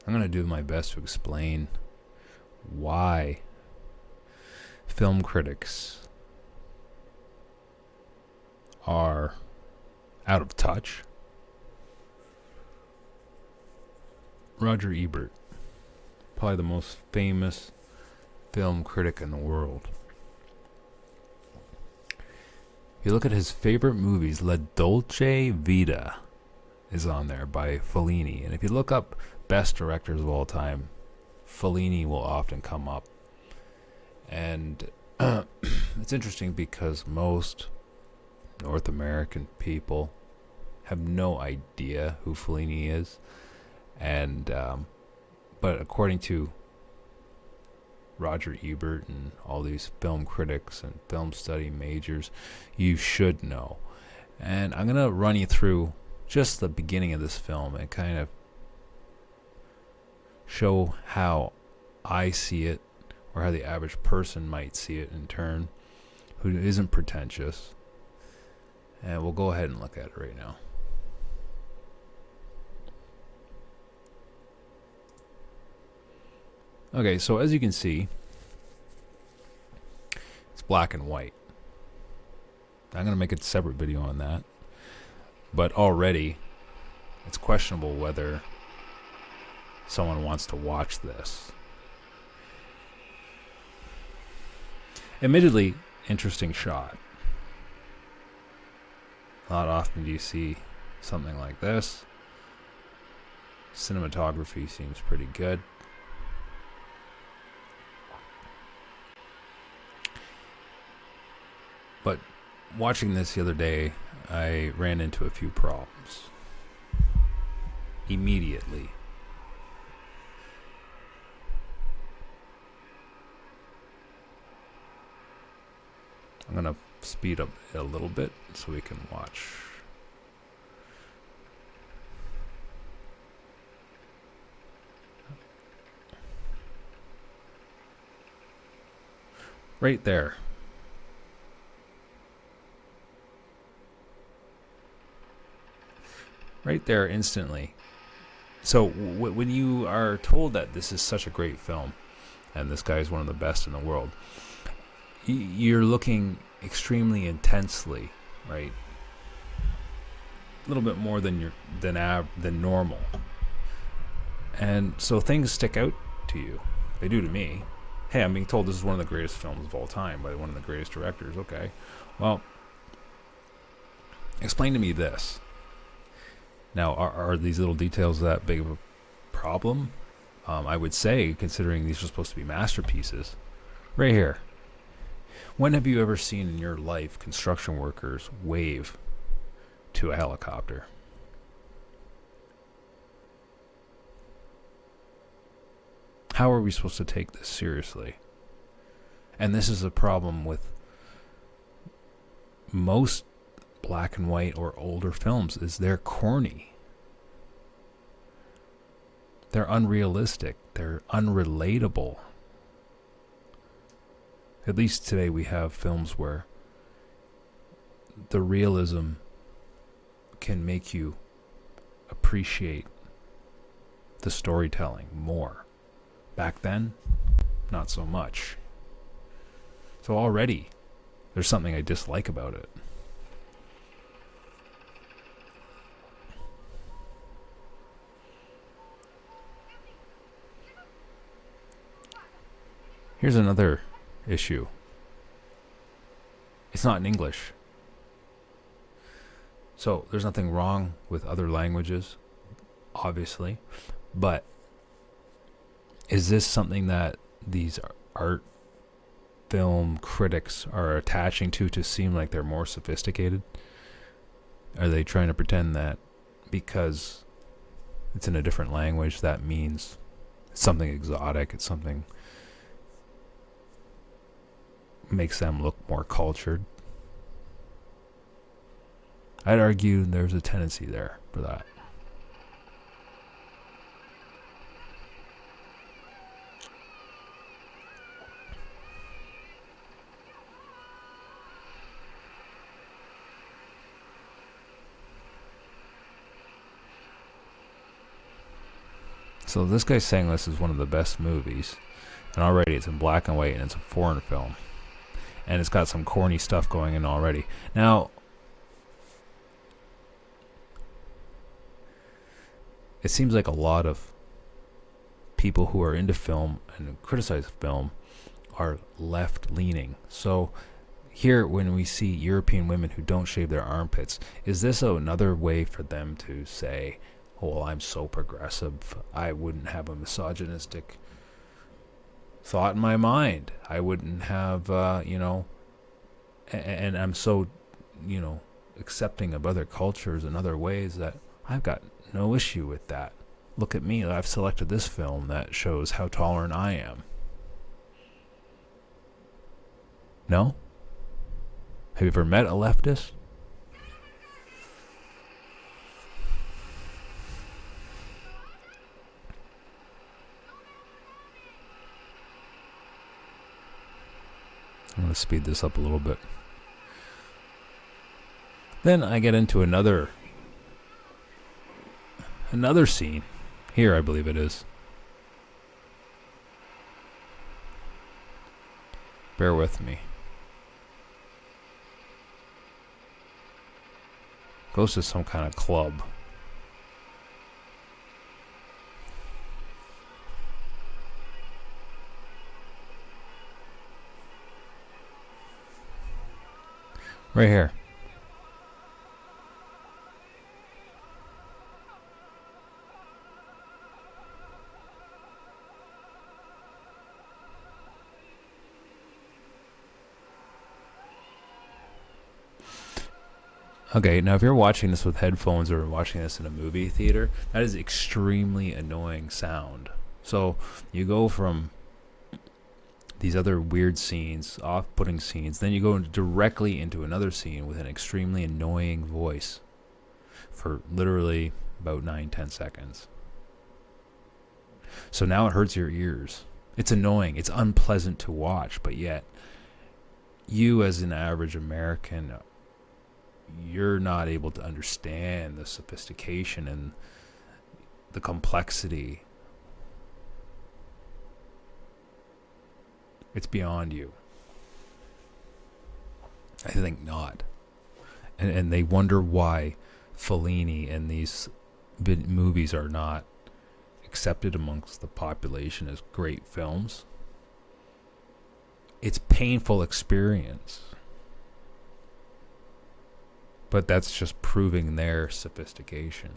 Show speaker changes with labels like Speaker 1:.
Speaker 1: I'm going to do my best to explain why film critics are out of touch. Roger Ebert, probably the most famous film critic in the world. If you look at his favorite movies, La Dolce Vita is on there by Fellini. And if you look up best directors of all time, Fellini will often come up. And it's interesting because most North American people have no idea who Fellini is. And but according to Roger Ebert and all these film critics and film study majors, you should know. And I'm going to run you through just the beginning of this film and kind of show how I see it, or how the average person might see it in turn, who isn't pretentious. And we'll go ahead and look at it right now. Okay, so as you can see, it's black and white. I'm going to make a separate video on that. But already, it's questionable whether someone wants to watch this. Admittedly, interesting shot. Not often do you see something like this. Cinematography seems pretty good. But watching this the other day, I ran into a few problems. Immediately. I'm going to speed up a little bit so we can watch. Right there. Right there instantly. So when you are told that this is such a great film and this guy is one of the best in the world, you're looking extremely intensely, right? A little bit more than normal. And so things stick out to you. They do to me. Hey, I'm being told this is one of the greatest films of all time by one of the greatest directors. Okay. Well, explain to me this. Now, are these little details that big of a problem? I would say, considering these are supposed to be masterpieces. Right here. When have you ever seen in your life construction workers wave to a helicopter? How are we supposed to take this seriously? And this is a problem with most black and white or older films, is they're corny. They're unrealistic. They're unrelatable. At least today we have films where the realism can make you appreciate the storytelling more. Back then, not so much. So already, there's something I dislike about it. Here's another issue. It's not in English. So there's nothing wrong with other languages, obviously. But is this something that these art film critics are attaching to seem like they're more sophisticated? Are they trying to pretend that because it's in a different language that means it's something exotic, it's something makes them look more cultured? I'd argue there's a tendency there for that. So this guy's saying this is one of the best movies, and already it's in black and white, and it's a foreign film, and it's got some corny stuff going in already. Now, it seems like a lot of people who are into film and criticize film are left-leaning. So here, when we see European women who don't shave their armpits, is this another way for them to say, oh, well, I'm so progressive, I wouldn't have a misogynistic thought in my mind. I wouldn't have, and I'm so, accepting of other cultures and other ways that I've got no issue with that. Look at me, I've selected this film that shows how tolerant I am. No? Have you ever met a leftist? I'm going to speed this up a little bit. Then I get into another scene. Here, I believe it is. Bear with me. Goes to some kind of club. Right here. Okay, now if you're watching this with headphones or watching this in a movie theater, that is extremely annoying sound. So you go from these other weird scenes, off-putting scenes, then you go directly into another scene with an extremely annoying voice for literally about 9-10 seconds. So now it hurts your ears. It's annoying. It's unpleasant to watch, but yet you as an average American, you're not able to understand the sophistication and the complexity. It's beyond you. I think not. And they wonder why Fellini and these movies are not accepted amongst the population as great films. It's painful experience. But that's just proving their sophistication.